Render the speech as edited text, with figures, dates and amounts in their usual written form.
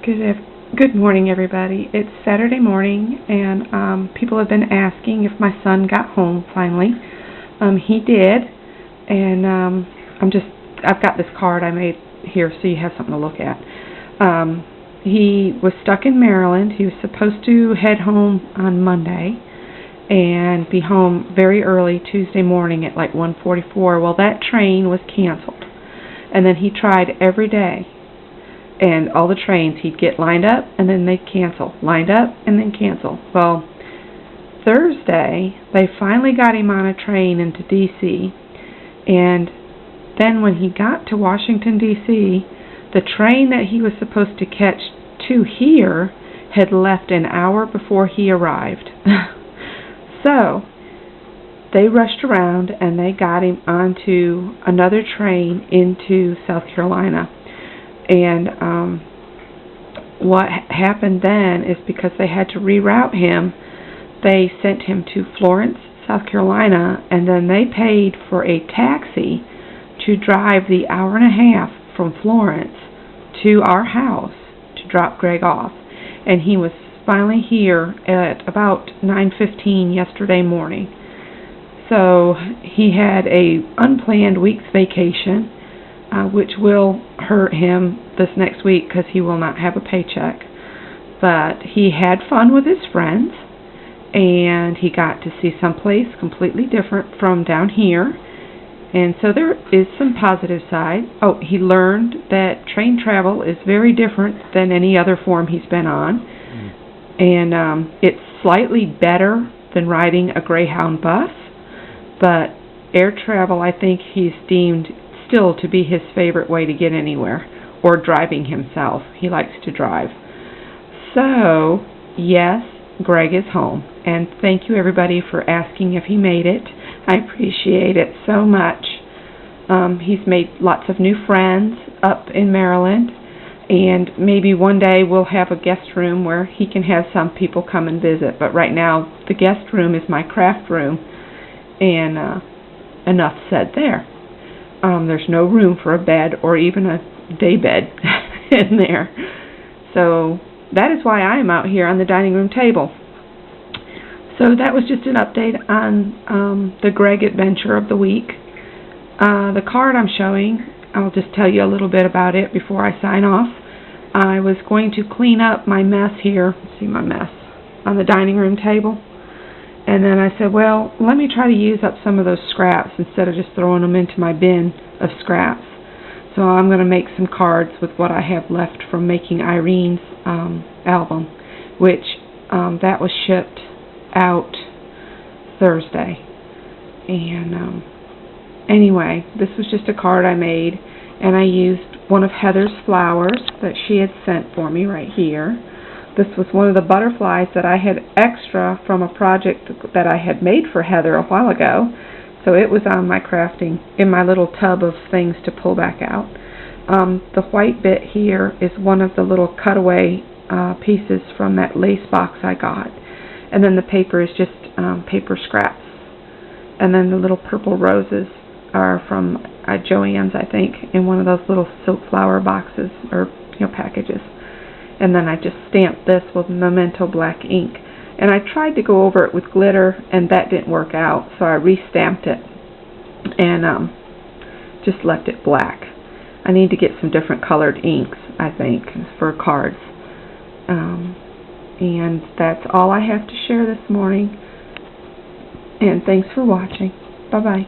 Good morning, everybody. It's Saturday morning, and people have been asking if my son got home finally. He did, and I've got this card I made here so you have something to look at. He was stuck in Maryland. He was supposed to head home on Monday and be home very early Tuesday morning at like 1:44. Well, that train was canceled, and then he tried every day. And all the trains, he'd get lined up, and then they'd cancel. Lined up, and then cancel. Well, Thursday, they finally got him on a train into D.C., and then when he got to Washington, D.C., the train that he was supposed to catch to here had left an hour before he arrived. So, they rushed around, and they got him onto another train into South Carolina. And what happened then is because they had to reroute him, they sent him to Florence, South Carolina, and then they paid for a taxi to drive the hour and a half from Florence to our house to drop Greg off. And he was finally here at about 9:15 yesterday morning. So he had a unplanned week's vacation, which will hurt him this next week because he will not have a paycheck. But he had fun with his friends, and he got to see someplace completely different from down here. And so there is some positive side. Oh, he learned that train travel is very different than any other form he's been on. And it's slightly better than riding a Greyhound bus, but air travel, I think he's deemed still to be his favorite way to get anywhere, or driving himself. He likes to drive. So, yes, Greg is home, and thank you everybody for asking if he made it. I appreciate it so much. He's made lots of new friends up in Maryland, and maybe one day we'll have a guest room where he can have some people come and visit, but right now the guest room is my craft room, and enough said there. There's no room for a bed or even a day bed in there. So that is why I am out here on the dining room table. So that was just an update on the Greg adventure of the week. The card I'm showing, I'll just tell you a little bit about it before I sign off. I was going to clean up my mess here. See my mess on the dining room table. And then I said, well, let me try to use up some of those scraps instead of just throwing them into my bin of scraps. So I'm going to make some cards with what I have left from making Irene's album, which that was shipped out Thursday. And anyway, this was just a card I made, and I used one of Heather's flowers that she had sent for me right here. This was one of the butterflies that I had extra from a project that I had made for Heather a while ago. So it was on my crafting, in my little tub of things to pull back out. The white bit here is one of the little cutaway pieces from that lace box I got. And then the paper is just paper scraps. And then the little purple roses are from Joann's, I think, in one of those little silk flower boxes or packages. And then I just stamped this with Memento black ink. And I tried to go over it with glitter, and that didn't work out, so I re-stamped it and just left it black. I need to get some different colored inks, I think, for cards. And that's all I have to share this morning. And thanks for watching. Bye-bye.